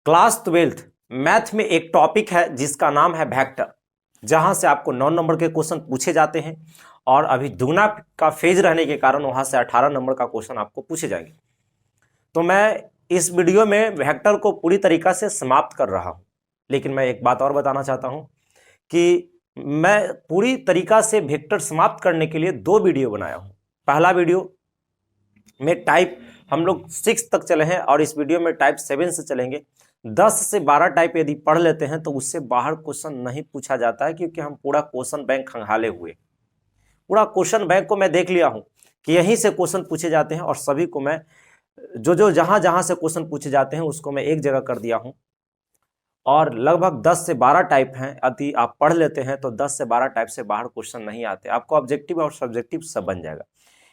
Class 12th math में एक topic है जिसका नाम है वेक्टर, जहां से आपको 9 नंबर के क्वेश्चन पूछे जाते हैं और अभी दुगना का फेज रहने के कारण वहां से 18 नंबर का क्वेश्चन आपको पूछे जाएंगे। तो मैं इस वीडियो में वेक्टर को पूरी तरीका से समाप्त कर रहा हूं, लेकिन मैं एक बात और बताना चाहता हूं कि मैं पूरी तरीका से वेक्टर समाप्त करने के लिए 2 वीडियो बनाया हूं। पहला वीडियो में टाइप हम लोग 6 तक चले हैं और इस वीडियो में टाइप 7 से चलेंगे। 10 से 12 टाइप यदि पढ़ लेते हैं तो उससे बाहर क्वेश्चन नहीं पूछा जाता है, क्योंकि हम पूरा क्वेश्चन बैंक खंगाले हुए, पूरा क्वेश्चन बैंक को मैं देख लिया हूं कि यहीं से क्वेश्चन पूछे जाते हैं और सभी को मैं जो जहां जहां से क्वेश्चन पूछे जाते हैं उसको मैं एक जगह कर दिया हूं। और लगभग 10 से 12 टाइप हैं, यदि आप पढ़ लेते हैं तो 10 से 12 टाइप से बाहर क्वेश्चन नहीं आते, आपको ऑब्जेक्टिव और सब्जेक्टिव सब बन जाएगा।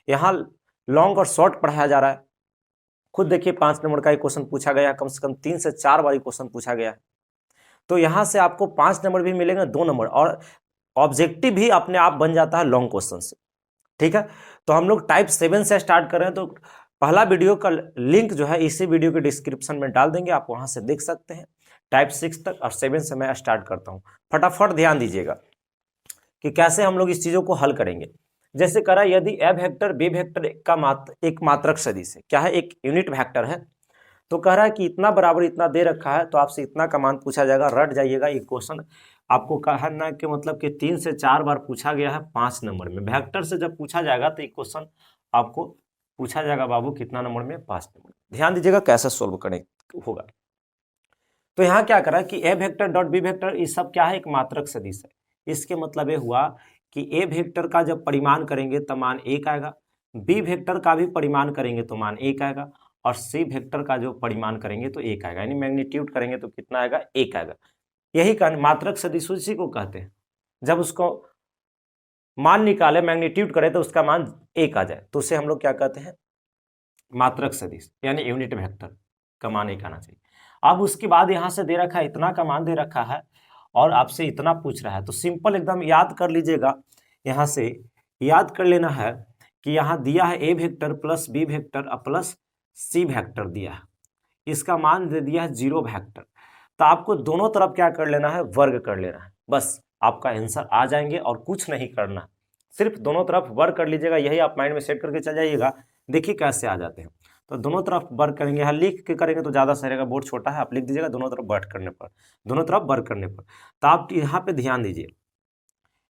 यहाँ लॉन्ग और शॉर्ट पढ़ाया जा रहा है। खुद देखिए 5 नंबर का एक क्वेश्चन पूछा गया, कम से कम 3 से 4 बार क्वेश्चन पूछा गया है। तो यहां से आपको 5 नंबर भी मिलेंगे, 2 नंबर, और ऑब्जेक्टिव भी अपने आप बन जाता है लॉन्ग क्वेश्चन से। ठीक है, तो हम लोग टाइप 7 से स्टार्ट कर रहे हैं। तो पहला वीडियो का लिंक जो है इसी वीडियो के डिस्क्रिप्शन में डाल देंगे, आप वहां से देख सकते हैं। टाइप 6 तक और 7 से मैं स्टार्ट करता हूं। फटाफट ध्यान दीजिएगा कि कैसे हम लोग इस चीजों को हल करेंगे। जैसे करा, यदि ए वेक्टर बी वेक्टर का एक मात्रक सदिश है, क्या है, एक यूनिट वेक्टर है, तो कह रहा है कि इतना बराबर इतना दे रखा है, तो आपसे इतना का मान पूछा जाएगा। रट जाइएगा, ये क्वेश्चन आपको कहा ना कि मतलब कि 3 से 4 बार पूछा गया है 5 नंबर में। वेक्टर से जब पूछा जाएगा तो ये क्वेश्चन आपको पूछा जाएगा बाबू कितना नंबर में, 5 नंबर। ध्यान दीजिएगा कैसे सोल्व करें होगा। तो यहाँ क्या करा कि ए वेक्टर डॉट बी वेक्टर, ये सब क्या है, एक मात्रक सदिश है। इसके मतलब ये हुआ कि ए वेक्टर का जब परिमाण करेंगे तो मान 1 आएगा, बी वेक्टर का भी परिमाण करेंगे तो मान 1 आएगा, और सी वेक्टर का जो परिमाण करेंगे तो 1 आएगा, यानी मैग्नीट्यूड करेंगे तो कितना आएगा, 1 आएगा। यही कारण मात्रक सदिश उसी को कहते हैं। जब उसको मान निकाले, मैग्नीट्यूड करे तो उसका मान 1 आ जाए, तो उसे हम लोग क्या कहते हैं, मात्रक सदिश, यानी यूनिट वेक्टर का मान 1 आना चाहिए। अब उसके बाद यहां से दे रखा है, इतना का मान दे रखा है और आपसे इतना पूछ रहा है, तो सिंपल एकदम याद कर लीजिएगा। यहां से याद कर लेना है कि यहां दिया है a vector plus B vector plus C vector दिया है, इसका मान दे दिया है 0 वेक्टर। तो आपको दोनों तरफ क्या कर लेना है, वर्ग कर लेना है, बस आपका आंसर आ जाएंगे और कुछ नहीं करना, सिर्फ दोनों तरफ वर्ग कर लीजिएगा। यही आप माइंड में सेट करके चल जाइएगा, देखिए कैसे आ जाते हैं। तो दोनों तरफ वर्ग करेंगे, यहाँ लिख के करेंगे तो ज़्यादा सही रहेगा, बोर्ड छोटा है, आप लिख दीजिएगा दोनों तरफ वर्ग करने पर, दोनों तरफ वर्ग करने पर। तो आप यहाँ पे ध्यान दीजिए,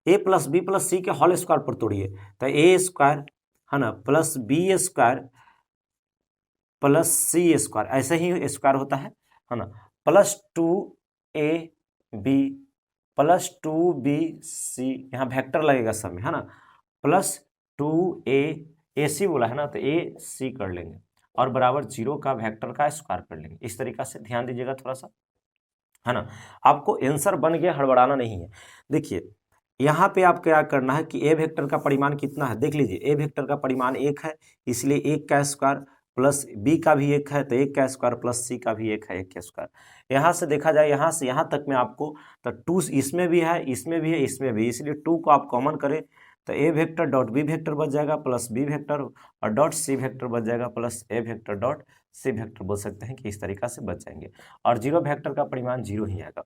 ए प्लस बी प्लस सी के होल स्क्वायर पर तोड़िए, तो ए स्क्वायर है ना प्लस बी स्क्वायर प्लस सी स्क्वायर, ऐसे ही स्क्वायर होता है ना, plus 2 a b plus 2 b c, यहाँ वेक्टर लगेगा सब में, है ना, प्लस 2 ए सी बोला है ना, तो ए सी कर लेंगे और बराबर 0 का वेक्टर का स्क्वायर कर लेंगे। इस तरीका से ध्यान दीजिएगा थोड़ा सा, है ना, आपको आंसर बन गया, हड़बड़ाना नहीं है। देखिए यहाँ पे आप क्या करना है कि ए वेक्टर का परिमाण कितना है, देख लीजिए, ए वेक्टर का परिमाण 1 है, इसलिए 1 का स्क्वायर प्लस बी का भी 1 है तो 1 का स्क्वायर प्लस सी का भी 1 है, 1 का स्क्वायर। यहाँ से देखा जाए, यहाँ से यहाँ तक में आपको तो 2 इसमें भी है, इसमें भी है, इसमें भी, इसलिए 2 को आप कॉमन करें तो ए वेक्टर डॉट बी वेक्टर बच जाएगा प्लस बी वेक्टर, और डॉट सी वेक्टर बच जाएगा plus A vector dot C vector, बोल सकते हैं कि इस तरीका से बच जाएंगे, और 0 वेक्टर का परिमाण 0 ही आएगा।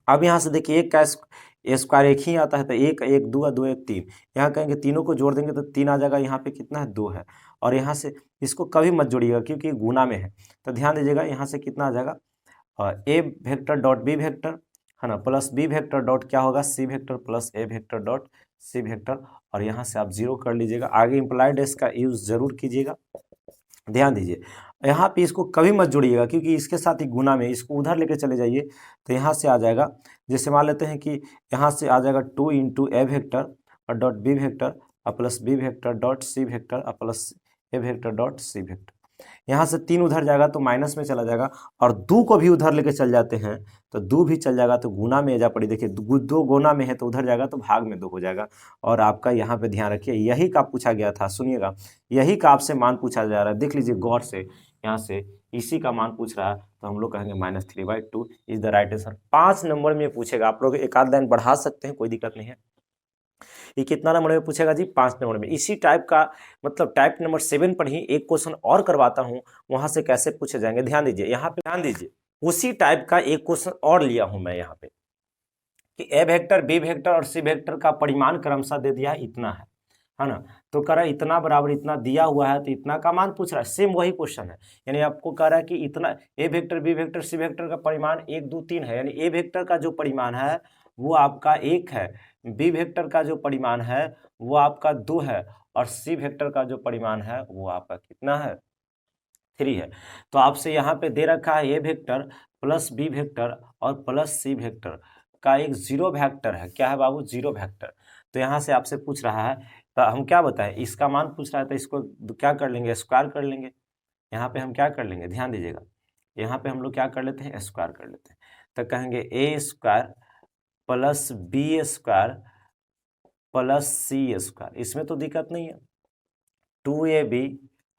अब यहाँ से देखिए, 1 का स्क्वायर 1 ही आता है, तो 1 1 2 2 1 3, यहाँ कहेंगे तीनों को जोड़ देंगे तो 3 आ जाएगा, यहाँ पे कितना है, 2 है, और यहाँ से इसको कभी मत जोड़िएगा क्योंकि गुना में है। तो ध्यान दीजिएगा, यहाँ से कितना आ जाएगा, A vector dot B vector, है ना, प्लस बी वेक्टर डॉट क्या होगा, सी vector plus A vector dot C vector, और यहाँ से आप 0 कर लीजिएगा। आगे इंप्लाइड इसका यूज जरूर कीजिएगा। ध्यान दीजिए, यहाँ पे इसको कभी मत जोड़िएगा क्योंकि इसके साथ ही गुना में, इसको उधर लेके चले जाइए तो यहाँ से आ जाएगा, जैसे मान लेते हैं कि यहाँ से आ जाएगा 2 इंटू ए वेक्टर और dot B vector plus B vector dot C vector plus A vector dot C vector. यहाँ से 3 उधर जाएगा तो माइनस में चला जाएगा, और 2 को भी उधर लेके चल जाते हैं तो 2 भी चल जाएगा तो गुना में जा पड़ी, देखिए 2 गुना में है तो उधर जाएगा तो भाग में 2 हो जाएगा। और आपका यहाँ पे ध्यान रखिए, यही का पूछा गया था, सुनिएगा, यही का आपसे मान पूछा जा रहा है, देख लीजिए गौर से, यहाँ से इसी का मान पूछ रहा है, तो हम लोग कहेंगे -3/2 is the right answer. 5 number में पूछेगा, आप लोग एक आध लाइन बढ़ा सकते हैं, कोई दिक्कत नहीं है। ये कितना नंबर में पूछेगा जी, 5 नंबर में। इसी टाइप का मतलब टाइप नंबर 7 पर ही एक क्वेश्चन और करवाता हूं, वहां से कैसे पूछे जाएंगे, ध्यान दीजिए, यहाँ पे ध्यान दीजिए, उसी टाइप का एक क्वेश्चन और लिया हूं मैं यहाँ पे कि ए वेक्टर, बी वेक्टर और सी वेक्टर का परिमाण क्रमशः दे दिया है इतना है ना। तो कह रहा है इतना बराबर इतना दिया हुआ है, तो इतना का मान पूछ रहा है। सेम वही क्वेश्चन है, यानी आपको कह रहा है कि इतना ए vector, B vector, C vector का परिमाण 1 2 3 है, यानी ए वेक्टर का जो परिमाण है वो आपका 1 है, बी वेक्टर का जो परिमाण है वो आपका 2 है, और सी वेक्टर का जो परिमाण है वो आपका कितना है, 3 है। तो आपसे यहाँ पे दे रखा है a vector plus B vector और प्लस सी वेक्टर का एक जीरो वेक्टर है। क्या है बाबू? Zero vector. तो यहाँ से आपसे पूछ रहा है, तो हम क्या बताएं, इसका मान पूछ रहा है, तो इसको क्या कर लेंगे, स्क्वायर कर लेंगे। यहाँ पे हम क्या कर लेंगे, ध्यान दीजिएगा, यहाँ पे हम लोग क्या कर लेते हैं, स्क्वायर कर लेते हैं। तो कहेंगे A square plus B square plus C square, इसमें तो दिक्कत नहीं है। 2ab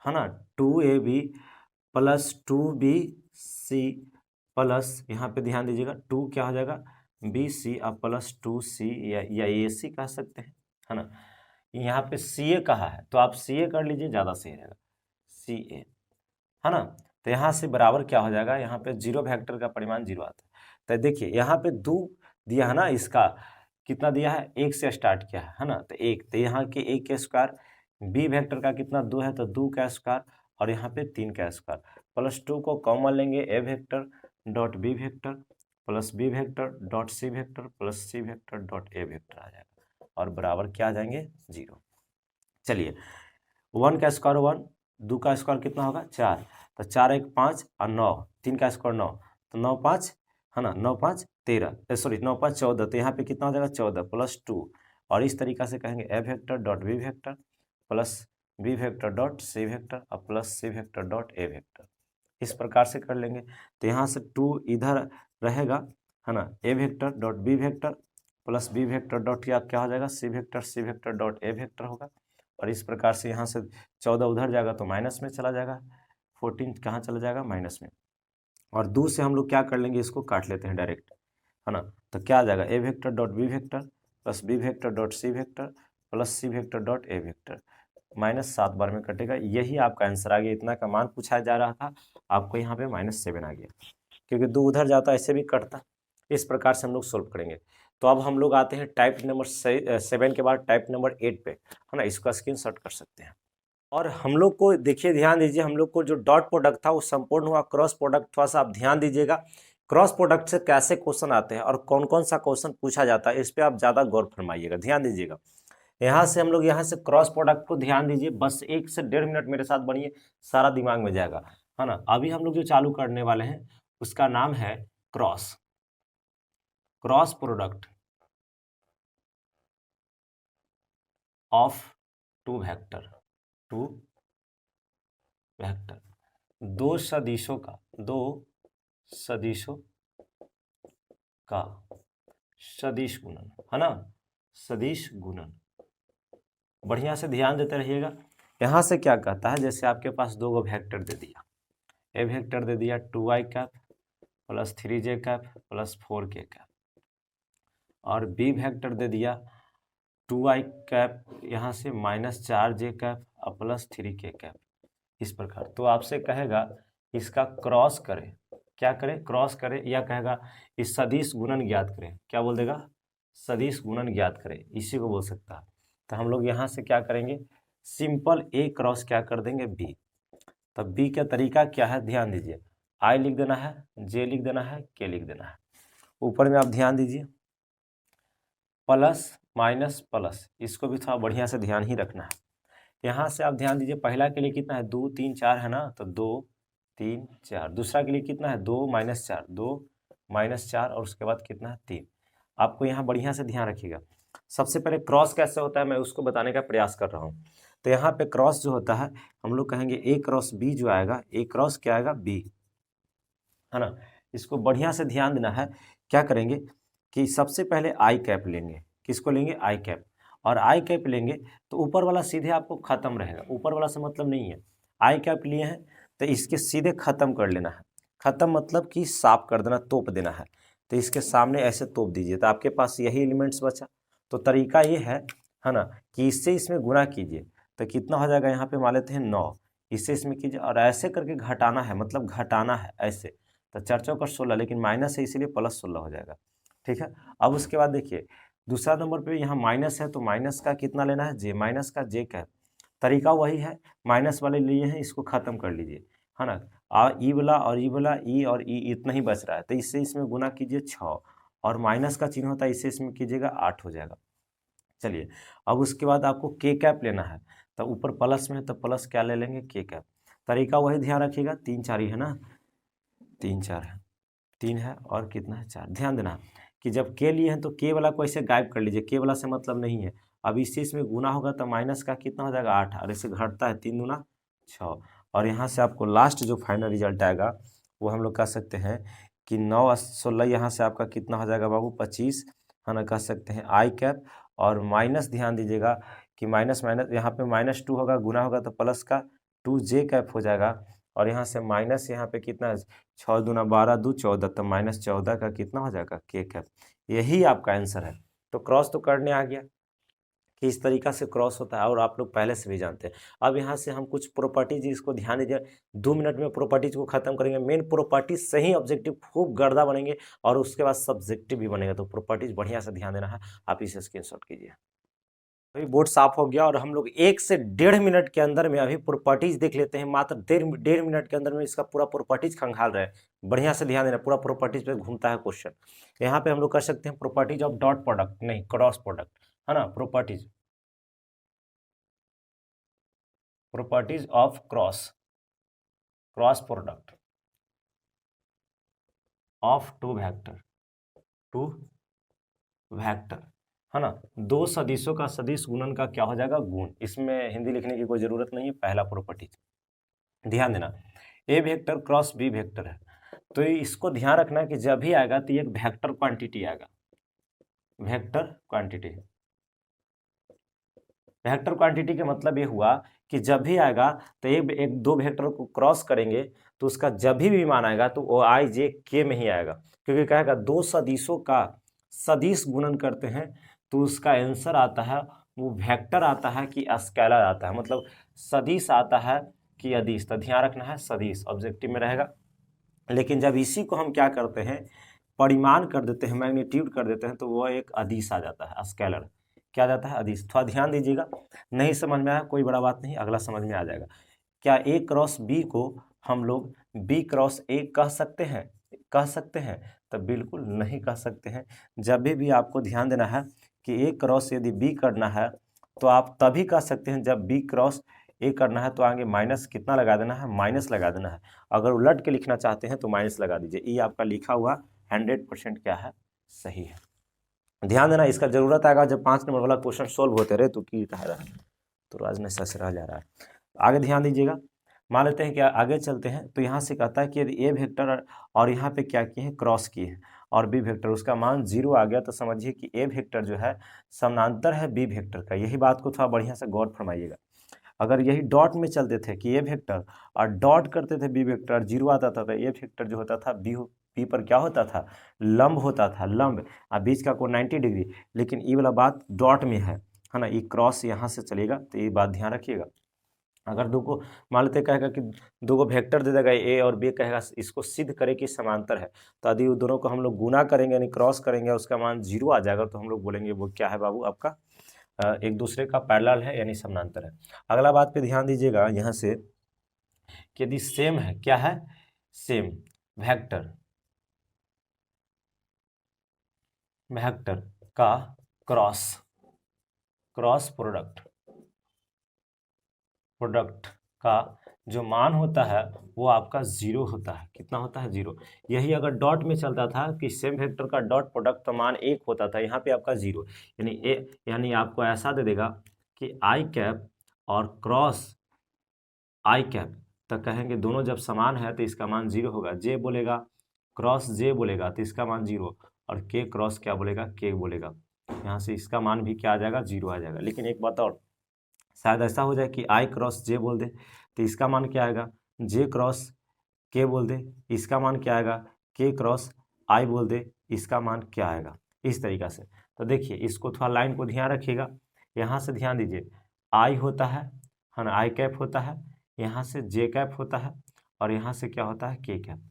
है ना, 2ab प्लस 2bc प्लस, यहाँ पे ध्यान दीजिएगा 2 क्या हो जाएगा, bc अब प्लस 2c या ac कह सकते हैं, है ना। यहाँ पे ca कहा है तो आप ca कर लीजिए, ज़्यादा सही रहेगा, ca है ना। तो यहाँ से बराबर क्या हो जाएगा, यहाँ पे जीरो वेक्टर का परिमाण 0 आता है। तो देखिए यहाँ पे 2 दिया है ना, इसका कितना दिया है, 1 से स्टार्ट किया है ना, तो 1, तो यहाँ के 1 का स्क्वायर, बी वेक्टर का कितना 2 है तो 2 का स्क्वायर, और यहाँ पे 3 का स्क्वायर, प्लस 2 को कॉमन लेंगे, A vector dot B vector plus B vector dot C vector plus C vector dot A vector आ जाएगा, और बराबर क्या आ जाएंगे, 0। चलिए 1 का स्क्वायर 1, 2 का स्क्वायर कितना होगा 4, तो 4 1 5 और 9, 3 का स्क्वायर 9, तो 9 5 है ना, 9 5 13, सॉरी 9 5 14, तो यहाँ पे कितना हो जाएगा 14 प्लस 2, और इस तरीका से कहेंगे A vector dot B vector plus B vector dot C vector और plus C vector dot A vector, इस प्रकार से कर लेंगे। तो यहाँ से 2 इधर रहेगा है ना, A vector dot B vector plus B vector dot क्या हो जाएगा, C vector dot A vector होगा, और इस प्रकार से यहाँ से 14 उधर जाएगा तो माइनस में चला जाएगा, 14 कहाँ चला जाएगा, माइनस में, और 2 से हम लोग क्या कर लेंगे, इसको काट लेते हैं डायरेक्ट, है ना। तो क्या आ जाएगा, A vector dot B vector plus B vector dot C vector plus C vector dot A vector, -7 बार में कटेगा, यही आपका आंसर आ गया। इतना का मान पूछा जा रहा था, आपको यहाँ पे -7 आ गया, क्योंकि 2 उधर जाता ऐसे भी कटता। इस प्रकार से हम लोग सोल्व करेंगे। तो अब हम लोग आते हैं टाइप नंबर 7 के बाद टाइप नंबर 8 पे, है ना, इसका स्क्रीनशॉट कर सकते हैं। और हम लोग को देखिए, ध्यान दीजिए, हम लोग को जो डॉट प्रोडक्ट था वो संपूर्ण हुआ, क्रॉस प्रोडक्ट थोड़ा सा आप ध्यान दीजिएगा, क्रॉस प्रोडक्ट से कैसे क्वेश्चन आते हैं और कौन कौन सा क्वेश्चन पूछा जाता है, इस पर आप ज़्यादा गौर फरमाइएगा, ध्यान दीजिएगा। यहाँ से हम लोग यहाँ से क्रॉस प्रोडक्ट को ध्यान दीजिए, बस 1 से 1.5 मिनट मेरे साथ बनिए, सारा दिमाग में जाएगा, है ना। अभी हम लोग जो चालू करने वाले हैं उसका नाम है cross product of two vector, दो सदिशों का सदिश गुणन, है ना, सदिश गुणन। बढ़िया से ध्यान देते रहिएगा। यहाँ से क्या कहता है, जैसे आपके पास 2 वेक्टर दे दिया, ए वेक्टर दे दिया 2i cap plus 3j cap plus 4k cap, और बी वेक्टर दे दिया 2i कैप यहाँ से -4j कैप और प्लस 3k कैप, इस प्रकार। तो आपसे कहेगा इसका क्रॉस करें, क्या करें, क्रॉस करें, या कहेगा इस सदिश गुणन ज्ञात करें, क्या बोल देगा, सदिश गुणन ज्ञात करें, इसी को बोल सकता है। तो हम लोग यहाँ से क्या करेंगे, सिंपल ए क्रॉस क्या कर देंगे बी। तब बी का तरीका क्या है, ध्यान दीजिए, आई लिख देना है, जे लिख देना है, के लिख देना है, ऊपर में आप ध्यान दीजिए प्लस माइनस प्लस, इसको भी थोड़ा बढ़िया से ध्यान ही रखना है। यहाँ से आप ध्यान दीजिए, पहला के लिए कितना है 2 3 4 है ना, तो 2 3 4, दूसरा के लिए कितना है 2 -4, 2 -4, और उसके बाद कितना है 3। आपको यहाँ बढ़िया से ध्यान रखिएगा। सबसे पहले क्रॉस कैसे होता है मैं उसको बताने का प्रयास कर रहा हूँ। तो यहाँ पे क्रॉस जो होता है हम लोग कहेंगे ए क्रॉस बी जो आएगा, ए क्रॉस क्या आएगा बी, है ना। इसको बढ़िया से ध्यान देना है। क्या करेंगे कि सबसे पहले आई कैप लेंगे, किसको लेंगे, आई कैप, और आई कैप लेंगे तो ऊपर वाला सीधे आपको खत्म रहेगा, ऊपर वाला से मतलब नहीं है। आई कैप लिए हैं तो इसके सीधे खत्म कर लेना है, खत्म मतलब कि साफ कर देना, तोप देना है। तो इसके सामने ऐसे तोप दीजिए, तो आपके पास यही एलिमेंट्स बचा। तो तरीका ये है ना, कि इससे इसमें गुणा कीजिए, तो कितना हो जाएगा, यहाँ पे मान लेते हैं 9, इससे इसमें कीजिए, और ऐसे करके घटाना है, मतलब घटाना है ऐसे, तो 4 चौका 16, लेकिन माइनस है इसीलिए +16 हो जाएगा। ठीक है, अब उसके बाद देखिए दूसरा नंबर पे यहाँ माइनस है, तो माइनस का कितना लेना है, जे, माइनस का जे का तरीका वही है, माइनस वाले लिए हैं, इसको खत्म कर लीजिए, है ना। ई वाला और ई वाला, ई और ई इतना ही बच रहा है, तो इससे इसमें गुना कीजिए 6, और माइनस का चिन्ह होता है, इससे इसमें कीजिएगा 8 हो जाएगा। चलिए, अब उसके बाद आपको के कैप लेना है, तो ऊपर प्लस में है तो प्लस क्या ले लेंगे, के कैप। तरीका वही ध्यान रखिएगा, 3 4 ही है ना, 3 4 है, 3 है और कितना है 4। ध्यान देना कि जब के लिए हैं तो के वाला को ऐसे गायब कर लीजिए, के वाला से मतलब नहीं है। अब इससे इसमें गुना होगा तो माइनस का कितना हो जाएगा 8, और इससे घटता है 3 दूना 6, और यहाँ से आपको लास्ट जो फाइनल रिजल्ट आएगा वो हम लोग कह सकते हैं कि 9 और 16, यहाँ से आपका कितना हो जाएगा बाबू 25, है ना, कह सकते हैं आई कैप। और माइनस ध्यान दीजिएगा कि माइनस माइनस यहाँ पे -2 होगा, गुना होगा तो प्लस का 2 जे कैप हो जाएगा, और यहाँ से माइनस यहाँ पे कितना है 6 दूना 12 2 14, तो -14 का कितना हो जाएगा के कैप। यही आपका आंसर है। तो क्रॉस तो करने आ गया कि इस तरीका से क्रॉस होता है, और आप लोग पहले से भी जानते हैं। अब यहाँ से हम कुछ प्रॉपर्टीज, इसको ध्यान दीजिए, 2 मिनट में प्रॉपर्टीज को खत्म करेंगे। मेन प्रॉपर्टीज से ही ऑब्जेक्टिव खूब गर्दा बनेंगे, और उसके बाद सब्जेक्टिव भी बनेगा, तो प्रॉपर्टीज बढ़िया से ध्यान देना है। आप इसे स्क्रीनशॉट कीजिए। अभी बोर्ड साफ हो गया, और हम लोग 1 से 1.5 मिनट के अंदर में अभी प्रॉपर्टीज देख लेते हैं। मात्र 1.5 मिनट के अंदर में इसका पूरा प्रॉपर्टीज खंगाल रहे हैं। बढ़िया से ध्यान देना, पूरा प्रॉपर्टीज पे घूमता है क्वेश्चन। यहाँ पे हम लोग कर सकते हैं प्रॉपर्टीज ऑफ डॉट प्रोडक्ट, नहीं क्रॉस प्रोडक्ट, है ना, properties of cross product of two vector, है ना। दो सदिशों का सदिश गुणन का क्या हो जाएगा, गुण। इसमें हिंदी लिखने की कोई जरूरत नहीं है। पहला प्रॉपर्टी ध्यान देना, ए वेक्टर क्रॉस बी वेक्टर है, तो इसको ध्यान रखना कि जब भी आएगा तो ये एक वेक्टर क्वांटिटी आएगा। वेक्टर क्वांटिटी, वेक्टर क्वांटिटी का मतलब ये हुआ कि जब भी आएगा तो एक दो वेक्टर को क्रॉस करेंगे तो उसका जब भी मान आएगा तो वो आई जे के में ही आएगा, क्योंकि कहेगा दो सदिशों का सदिश गुणन करते हैं तो उसका आंसर आता है वो वेक्टर आता है कि स्केलर आता है, मतलब सदिश आता है कि अदिश। तो ध्यान रखना है सदिश ऑब्जेक्टिव में रहेगा। लेकिन जब इसी को हम क्या करते हैं, परिमाण कर देते हैं, मैग्नीट्यूड कर देते हैं, तो वह एक अदिश आ जाता है, स्केलर क्या आ जाता है, अदिश। थोड़ा ध्यान दीजिएगा, नहीं समझ में आया कोई बड़ा बात नहीं, अगला समझ में आ जाएगा। क्या ए क्रॉस बी को हम लोग बी क्रॉस ए कह सकते हैं, तो बिल्कुल नहीं कह सकते हैं। जब भी आपको ध्यान देना है कि ए क्रॉस यदि बी करना है तो आप तभी कह सकते हैं जब बी क्रॉस ए करना है तो आगे माइनस कितना लगा देना है, माइनस लगा देना है। अगर उलट के लिखना चाहते हैं तो माइनस लगा दीजिए। ये आपका लिखा हुआ 100% क्या है, सही है। ध्यान देना, इसका जरूरत आएगा जब 5 नंबर वाला क्वेश्चन सोल्व होते रहे तो की कह रहा है, तो राजनैतिक से रह जा रहा है। आगे ध्यान दीजिएगा, मान लेते हैं कि आगे चलते हैं तो यहाँ से कहता है कि यदि ए वेक्टर और यहाँ पे क्या किए हैं, क्रॉस किए हैं, और बी वेक्टर उसका मान 0 आ गया, तो समझिए कि ए वेक्टर जो है समानांतर है बी वेक्टर का। यही बात को थोड़ा बढ़िया से गौर फरमाइएगा। अगर यही डॉट में चलते थे कि ए वेक्टर और डॉट करते थे बी वेक्टर, 0 आता था, तो ए वेक्टर जो होता था बी पर क्या होता था, लंब होता था, लंब, और बीच का कोण 90 डिग्री। लेकिन ये वाला बात डॉट में है ना, ये क्रॉस यहाँ से चलेगा, तो ये बात ध्यान रखिएगा। अगर दो को मान लेते कहेगा कि दो को वेक्टर दे देगा ए और बी, कहेगा इसको सिद्ध करे कि समांतर है, तो यदि दोनों को हम लोग गुना करेंगे यानी क्रॉस करेंगे, उसका मान 0 आ जाएगा, तो हम लोग बोलेंगे वो क्या है बाबू, आपका एक दूसरे का पैरेलल है यानी समानांतर है। अगला बात पे ध्यान दीजिएगा यहाँ से कि यदि सेम है, क्या है, सेम वेक्टर का क्रॉस प्रोडक्ट का जो मान होता है वो आपका 0 होता है। कितना होता है, 0। यही अगर डॉट में चलता था कि सेम वेक्टर का डॉट प्रोडक्ट का मान 1 होता था, यहाँ पे आपका 0, यानी आपको ऐसा दे देगा कि आई कैप और क्रॉस आई कैप, तो कहेंगे दोनों जब समान है तो इसका मान 0 होगा। जे बोलेगा क्रॉस जे बोलेगा तो इसका मान 0, और के क्रॉस क्या बोलेगा, के बोलेगा, यहाँ से इसका मान भी क्या आ जाएगा, 0 आ जाएगा। लेकिन एक बात और, शायद ऐसा हो जाए कि आई क्रॉस जे बोल दे तो इसका मान क्या आएगा, जे क्रॉस के बोल दे इसका मान क्या आएगा, के क्रॉस आई बोल दे इसका मान क्या आएगा, इस तरीका से। तो देखिए इसको थोड़ा लाइन को ध्यान रखिएगा, यहाँ से ध्यान दीजिए, आई होता है ना, आई कैप होता है, यहाँ से जे कैप होता है, और यहाँ से क्या होता है, के कैप।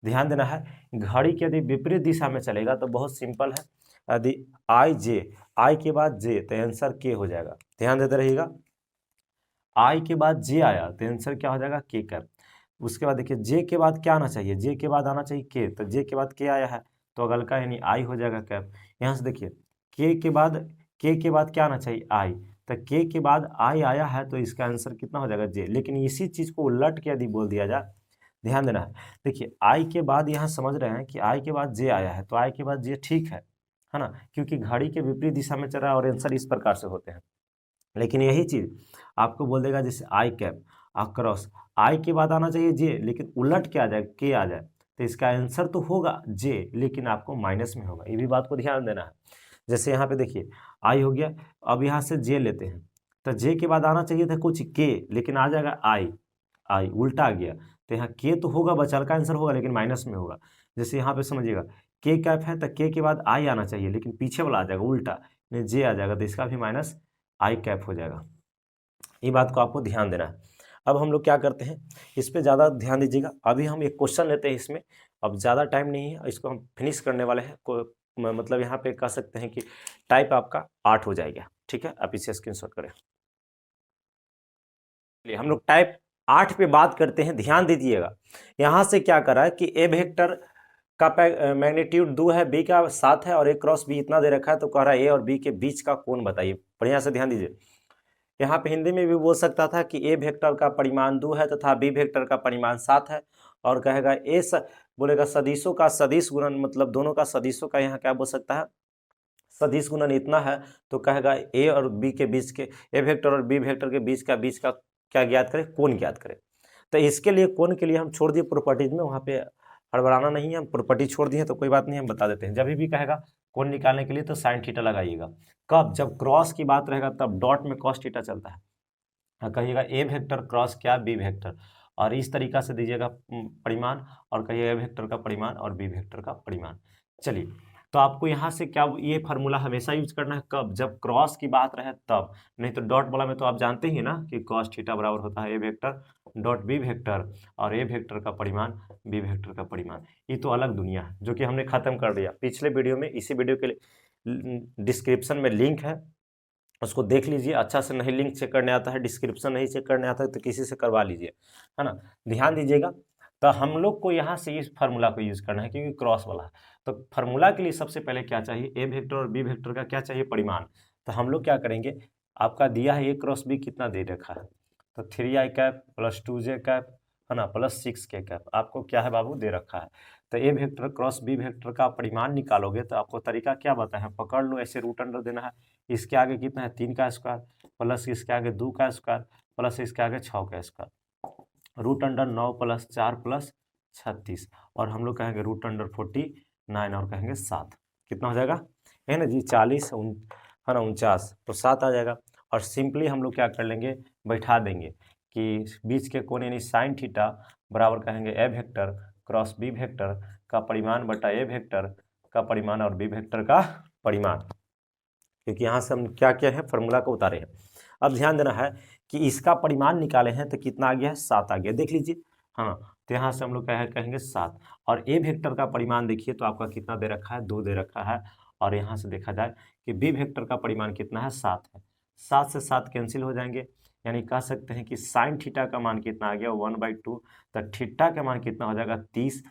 ध्यान देना है, घड़ी की यदि विपरीत दिशा में चलेगा तो बहुत सिंपल है, यदि आई जे, आई के बाद जे तो आंसर के हो जाएगा। ध्यान देते रहिएगा, आई के बाद जे आया तो आंसर क्या हो जाएगा, के कैप। उसके बाद देखिए जे के बाद क्या आना चाहिए, जे के बाद आना चाहिए के, तो जे के बाद के आया है तो अगल का यानी आई हो जाएगा कैप। यहाँ से देखिए के के बाद क्या आना चाहिए, आई, तो के के बाद आई आया है तो इसका आंसर कितना हो जाएगा, जे। लेकिन इसी चीज को उलट के यदि बोल दिया जाए, ध्यान देना है, देखिए आई के बाद यहाँ समझ रहे हैं कि आई के बाद जे आया है तो आई के बाद जे ठीक है ना, क्योंकि घड़ी के विपरीत दिशा में चल रहा है और आंसर इस प्रकार से होते हैं। लेकिन यही चीज आपको बोल देगा जैसे आई कैप क्रॉस, आई के बाद आना चाहिए जे, लेकिन उलट के आ जाए, के आ जाए, तो इसका आंसर तो होगा जे, लेकिन आपको माइनस में होगा, ये भी बात को ध्यान देना है। जैसे यहाँ पे देखिए आई हो गया, अब यहाँ से जे लेते हैं, तो जे के बाद आना चाहिए था कुछ के, लेकिन आ जाएगा आई, आई उल्टा आ गया, तो यहाँ के तो होगा, बचाल का आंसर होगा लेकिन माइनस में होगा। जैसे यहाँ पे समझिएगा के कैप है तो के बाद आई आना चाहिए, लेकिन पीछे वाला आ जाएगा उल्टा, जे आ जाएगा, तो इसका भी माइनस आई कैप हो जाएगा। ये बात को आपको ध्यान देना है। अब हम लोग क्या करते हैं, इस पे ज़्यादा ध्यान दीजिएगा। अभी हम एक क्वेश्चन लेते हैं इसमें, अब ज़्यादा टाइम नहीं है, इसको हम फिनिश करने वाले हैं। मतलब यहाँ पे कह सकते हैं कि टाइप आपका 8 हो जाएगा, ठीक है, आप इसे स्क्रीनशॉट करें। हम लोग टाइप 8 पे बात करते हैं, ध्यान दीजिएगा। यहाँ से क्या करा है कि ए वेक्टर का मैग्नीट्यूड 2 है, बी का 7 है और ए क्रॉस बी इतना दे रखा है, तो कह रहा है ए और बी के बीच का कोण बताइए। बढ़िया से ध्यान दीजिए, यहाँ पे हिंदी में भी बोल सकता था कि ए वेक्टर का परिमाण 2 है तथा बी वेक्टर का परिमाण 7 है, और कहेगा बोलेगा सदिशों का सदिश गुणन, मतलब दोनों का सदिशों का यहाँ क्या बोल सकता है, सदिश गुणन इतना है, तो कहेगा ए और बी के बीच के, ए वेक्टर और बी वेक्टर के बीच का क्या ज्ञात करें, कोण ज्ञात करें। तो इसके लिए कोण के लिए हम छोड़ दिए प्रॉपर्टीज में, वहाँ पे हड़बड़ाना नहीं है, हम प्रॉपर्टी छोड़ दिए तो कोई बात नहीं, हम बता देते हैं। जब भी कहेगा कोण निकालने के लिए तो साइन थीटा लगाइएगा। कब, जब क्रॉस की बात रहेगा तब डॉट में कॉस थीटा चलता है। कहिएगा ए वेक्टर क्रॉस क्या, बी वेक्टर, और इस तरीका से दीजिएगा परिमाण, और कहिएगा ए वेक्टर का परिमाण और बी वेक्टर का परिमाण। चलिए, तो आपको यहाँ से क्या, ये फार्मूला हमेशा यूज करना है, कब, जब क्रॉस की बात रहे तब, नहीं तो डॉट वाला में तो आप जानते ही ना कि कॉस थीटा बराबर होता है a vector dot B vector, और ए वेक्टर का परिमाण बी वेक्टर का परिमाण। ये तो अलग दुनिया है जो कि हमने खत्म कर दिया पिछले वीडियो में। इसी वीडियो के लिए डिस्क्रिप्शन में लिंक है, उसको देख लीजिए अच्छा से। नहीं लिंक चेक करने आता है, डिस्क्रिप्शन नहीं चेक करने आता है तो किसी से करवा लीजिए, है ना। ध्यान दीजिएगा, तो हम लोग को यहाँ से इस फार्मूला को यूज करना है क्योंकि क्रॉस वाला है। तो फार्मूला के लिए सबसे पहले क्या चाहिए, ए वेक्टर और बी वेक्टर का क्या चाहिए, परिमाण। तो हम लोग क्या करेंगे, आपका दिया है ए क्रॉस बी कितना दे रखा है, तो 3i cap plus 2j cap, है ना, प्लस 6k कैप आपको क्या है बाबू दे रखा है। तो ए वेक्टर क्रॉस बी वेक्टर का परिमाण निकालोगे तो आपको तरीका क्या बताया है, पकड़ लो, ऐसे रूट अंडर देना है। इसके आगे कितना है, 3 का स्क्वायर, प्लस इसके आगे 2 का स्क्वायर, प्लस इसके आगे 6 का स्क्वायर, रूट अंडर 9 प्लस 4 प्लस 36, और हम लोग कहेंगे रूट अंडर 49 और कहेंगे 7, कितना हो जाएगा, है ना जी, 40 है ना 49, तो 7 आ जाएगा। और सिंपली हम लोग क्या कर लेंगे, बैठा देंगे कि बीच के कोण यानी साइन थीटा बराबर कहेंगे A vector cross B vector का परिमाण बटा ए वेक्टर का परिमाण और बी वेक्टर का परिमाण, क्योंकि यहाँ से हम क्या किया है, फार्मूला को उतारे हैं। अब ध्यान देना है कि इसका परिमाण निकाले हैं तो कितना आ गया है, 7 आ गया, देख लीजिए। हाँ, तो यहाँ से हम लोग कहेंगे 7, और ए वेक्टर का परिमाण देखिए तो आपका कितना दे रखा है, 2 दे रखा है, और यहाँ से देखा जाए कि बी वेक्टर का परिमाण कितना है, 7 है। 7 से 7 कैंसिल हो जाएंगे, यानी कह सकते हैं कि साइन थीटा का मान कितना आ गया, 1/2, तो थीटा का मान कितना हो जाएगा, 30,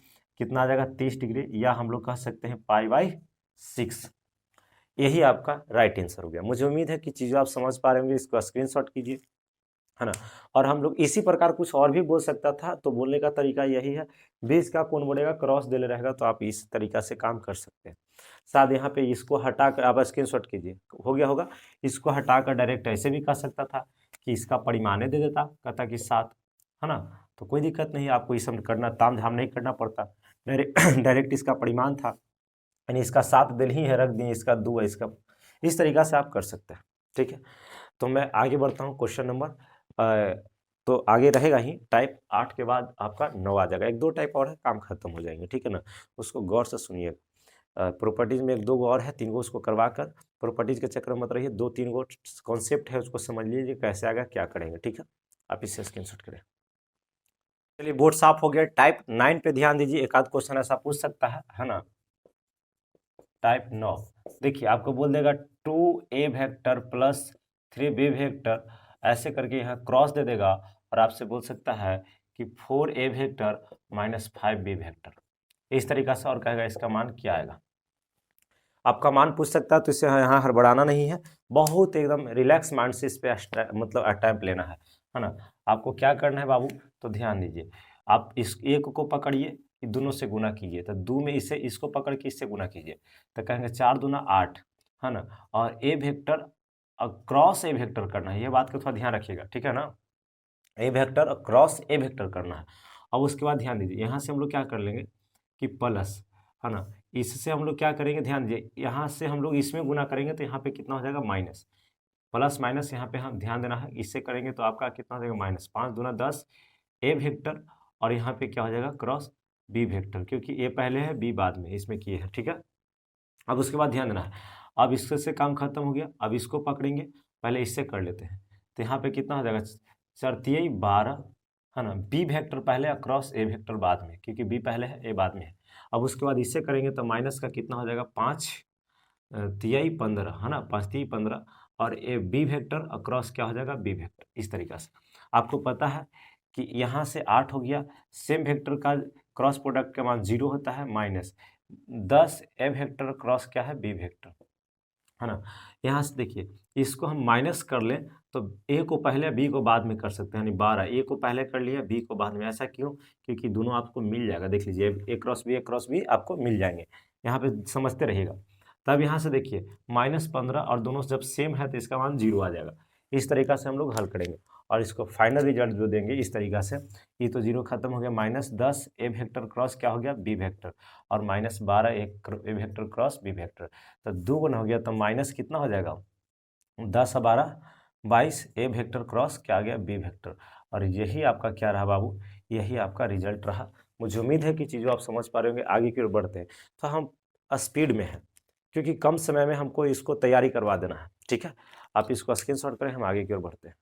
कितना आ जाएगा 30 डिग्री, या हम लोग कह सकते हैं π/6। यही आपका राइट आंसर हो गया। मुझे उम्मीद है कि चीज़ें आप समझ पा रहे होंगे, इसको स्क्रीनशॉट कीजिए, है ना। और हम लोग इसी प्रकार कुछ और भी बोल सकता था, तो बोलने का तरीका यही है, बीच का कोण बढ़ेगा, क्रॉस दिले रहेगा, तो आप इस तरीका से काम कर सकते हैं। शायद यहाँ पे इसको हटाकर आप स्क्रीनशॉट कीजिए, हो गया होगा। इसको हटाकर डायरेक्ट ऐसे भी कह सकता था कि इसका परिमाण दे देता, कहता कि 7, है ना, तो कोई दिक्कत नहीं, आपको ये सब करना ताम झाम नहीं करना पड़ता, डायरेक्ट इसका परिमाण था, यानी इसका 7 दिन ही है, रख दिए, इसका 2 है, इसका, इस तरीका से आप कर सकते हैं, ठीक है। तो मैं आगे बढ़ता हूँ, क्वेश्चन नंबर तो आगे रहेगा ही, टाइप 8 के बाद आपका 9 आ जाएगा। 1-2 टाइप और है, काम खत्म हो जाएंगे, ठीक है ना, उसको गौर से सुनिएगा। प्रॉपर्टीज में 1-2 गो और है, 3 गो उसको करवा कर प्रॉपर्टीज के चक्कर में मत रहिए, 2-3 गो कॉन्सेप्ट है उसको समझ लीजिए कैसे आएगा, क्या करेंगे, ठीक है। आप इससे स्क्रीनशॉट करें। चलिए बोर्ड साफ हो गया। टाइप 9 पे ध्यान दीजिए, एक आध क्वेश्चन ऐसा पूछ सकता है ना। टाइप 9 देखिए आपको बोल देगा 2a vector plus 3b vector, ऐसे करके यहाँ क्रॉस दे देगा और आपसे बोल सकता है कि 4a vector minus 5b vector, इस तरीका से, और कहेगा इसका मान क्या आएगा। आपका मान पूछ सकता है, तो इसे यहाँ हड़बड़ाना नहीं है, बहुत एकदम रिलैक्स माइंड से इस पे मतलब अटेम्प्ट लेना है ना। आपको क्या करना है बाबू, तो ध्यान दीजिए, आप इस एक को पकड़िए, दोनों से गुना कीजिए, तो 2 में इसे इसको पकड़ के इससे गुना कीजिए, तो कहेंगे 4 दूना 8 है ना। और ए वेक्टर क्रॉस ए वेक्टर करना है, ये बात का थोड़ा ध्यान रखिएगा, ठीक है ना। A vector cross A vector करना है। अब उसके बाद ध्यान दीजिए, यहाँ से हम लोग क्या कर लेंगे कि प्लस, है ना, इससे हम लोग क्या करेंगे, ध्यान दीजिए, यहाँ से हम लोग इसमें गुना करेंगे तो यहाँ पे कितना हो जाएगा माइनस, प्लस माइनस यहाँ पे हम ध्यान देना है, इससे करेंगे तो आपका कितना हो जाएगा माइनस, 5 दूना 10 ए वेक्टर, और यहाँ पे क्या हो जाएगा क्रॉस बी वेक्टर, क्योंकि ए पहले है बी बाद में इसमें किए हैं, ठीक है। अब उसके बाद ध्यान देना है, अब इससे से काम खत्म हो गया, अब इसको पकड़ेंगे, पहले इससे कर लेते हैं, तो यहाँ पे कितना हो जाएगा 4 12 है ना, बी वेक्टर पहले और क्रॉस ए वेक्टर बाद में, क्योंकि बी पहले है ए बाद में है। अब उसके बाद इससे करेंगे तो माइनस का कितना हो जाएगा 5 तिहाई 15 है ना, 5 तिहाई 15, और ए बी वेक्टर और क्रॉस क्या हो जाएगा बी वेक्टर, इस तरीका से। आपको पता है कि यहाँ से 8 हो गया, सेम वेक्टर का क्रॉस प्रोडक्ट का मान 0 होता है, माइनस 10 ए वेक्टर क्रॉस क्या है बी वेक्टर, है ना। यहाँ से देखिए, इसको हम माइनस कर लें तो ए को पहले बी को बाद में कर सकते हैं, यानी 12 ए को पहले कर लिया बी को बाद में, ऐसा क्यों, क्योंकि दोनों आपको मिल जाएगा, देख लीजिए ए क्रॉस बी आपको मिल जाएंगे, यहाँ पे समझते रहिएगा। तब यहाँ से देखिए -15 और दोनों जब सेम है तो इसका मान 0 आ जाएगा, इस तरीका से हम लोग हल करेंगे और इसको फाइनल रिजल्ट जो देंगे इस तरीका से। ये तो 0 खत्म हो गया, -10 ए वेक्टर क्रॉस क्या हो गया बी वेक्टर, और -12 ए वेक्टर क्रॉस बी वेक्टर, तो 2 गुना हो गया, तो माइनस कितना हो जाएगा 10 और 12 22 ए वेक्टर क्रॉस क्या आ गया बी वेक्टर। और यही आपका क्या रहा बाबू, यही आपका रिजल्ट रहा। मुझे उम्मीद है कि चीज़ों आप समझ पा रहे होंगे। आगे की ओर बढ़ते हैं, तो हम स्पीड में हैं क्योंकि कम समय में हमको इसको तैयारी करवा देना है, ठीक है। आप इसको स्क्रीनशॉट करें, हम आगे की ओर बढ़ते हैं।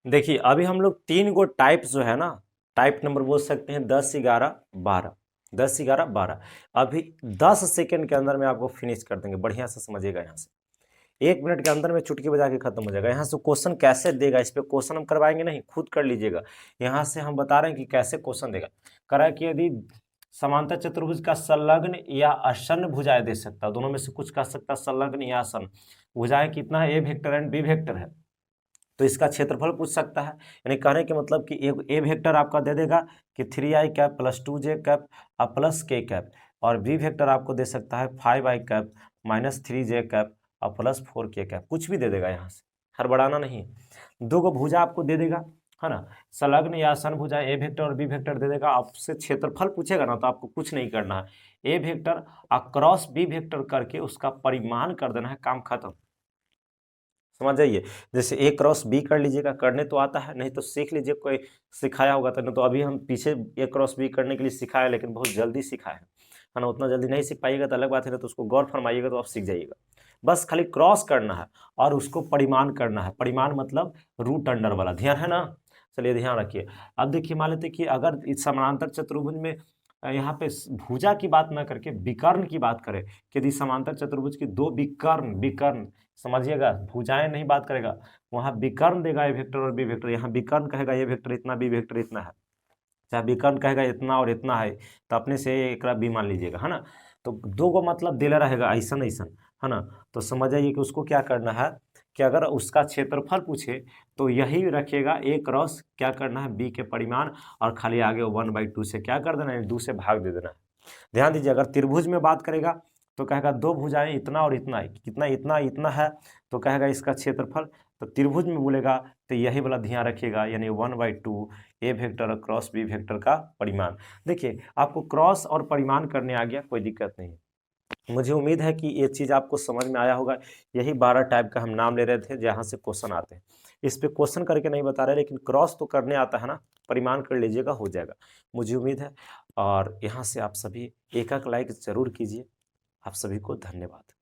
देखिए अभी हम लोग 3 गो टाइप जो है ना, टाइप नंबर बोल सकते हैं 10 11 12, 10 11 12, अभी 10 सेकेंड के अंदर में आपको फिनिश कर देंगे। बढ़िया से समझिएगा, यहाँ से 1 मिनट के अंदर में चुटकी बजा के खत्म हो जाएगा। यहाँ से क्वेश्चन कैसे देगा, इस पे क्वेश्चन हम करवाएंगे नहीं, खुद कर लीजिएगा। यहाँ से हम बता रहे हैं कि कैसे क्वेश्चन देगा। करा कि यदि समांतर चतुर्भुज का संलग्न या आसन्न भुजाएं दे सकता है, दोनों में से कुछ कर सकता है, संलग्न या आसन्न भुजाएं कितना है, a vector and B vector है, तो इसका क्षेत्रफल पूछ सकता है। यानी कहने के मतलब कि ए वेक्टर आपका दे देगा कि 3i cap plus 2j cap और प्लस k कैप, और बी वेक्टर आपको दे सकता है 5i cap minus 3j cap और प्लस 4k कैप, कुछ भी दे देगा। यहाँ से हड़बड़ाना नहीं, 2 गो भुजा आपको दे देगा, है ना, संलग्न या आसन्न भुजा ए वेक्टर और बी वेक्टर दे देगा। आपसे क्षेत्रफल पूछेगा ना, तो आपको कुछ नहीं करना है, a vector across B vector करके उसका परिमाण कर देना है, काम खत्म। समझ जाइए, जैसे ए क्रॉस बी कर लीजिएगा, करने तो आता है, नहीं तो सीख लीजिए, कोई सिखाया होगा तो। नहीं तो अभी हम पीछे ए क्रॉस बी करने के लिए सिखाया, लेकिन बहुत जल्दी सिखाया है ना, उतना जल्दी नहीं सीख पाइएगा तो अलग बात है, ना तो उसको गौर फरमाइएगा तो आप सीख जाइएगा। बस खाली क्रॉस करना है और उसको परिमाण करना है, परिमाण मतलब रूट अंडर वाला, ध्यान है ना। चलिए ध्यान रखिए। अब देखिए, मान लेते कि अगर इस समानांतर चतुर्भुज में यहाँ पे भुजा की बात ना करके विकर्ण की बात करें, कि यदि समांतर चतुर्भुज की 2 विकर्ण, विकर्ण समझिएगा, भुजाएं नहीं बात करेगा, वहां विकर्ण देगा ए वेक्टर और बी वेक्टर, यहाँ विकर्ण कहेगा ए वेक्टर इतना बी वेक्टर इतना है, चाहे विकर्ण कहेगा इतना और इतना है, तो अपने से एक बी मान लीजिएगा, है ना। तो 2 को मतलब दिला रहेगा ऐसा ऐसा, है ना। तो समझ आइए कि उसको क्या करना है कि अगर उसका क्षेत्रफल पूछे तो यही रखिएगा, ए क्रॉस क्या करना है बी के परिमाण, और खाली आगे 1/2 से क्या कर देना है, 2 से भाग दे देना है। ध्यान दीजिए, अगर त्रिभुज में बात करेगा तो कहेगा 2 भुजाएं इतना और इतना है, कितना इतना इतना है, तो कहेगा इसका क्षेत्रफल। तो त्रिभुज में बोलेगा तो यही वाला ध्यान रखिएगा, यानी 1/2 ए वेक्टर और क्रॉस बी वेक्टर का परिमाण। देखिए आपको क्रॉस और परिमाण करने आ गया, कोई दिक्कत नहीं। मुझे उम्मीद है कि ये चीज़ आपको समझ में आया होगा। यही 12 टाइप का हम नाम ले रहे थे जहाँ से क्वेश्चन आते हैं। इस पे क्वेश्चन करके नहीं बता रहे, लेकिन क्रॉस तो करने आता है ना, परिमाण कर लीजिएगा, हो जाएगा, मुझे उम्मीद है। और यहाँ से आप सभी एक लाइक ज़रूर कीजिए। आप सभी को धन्यवाद।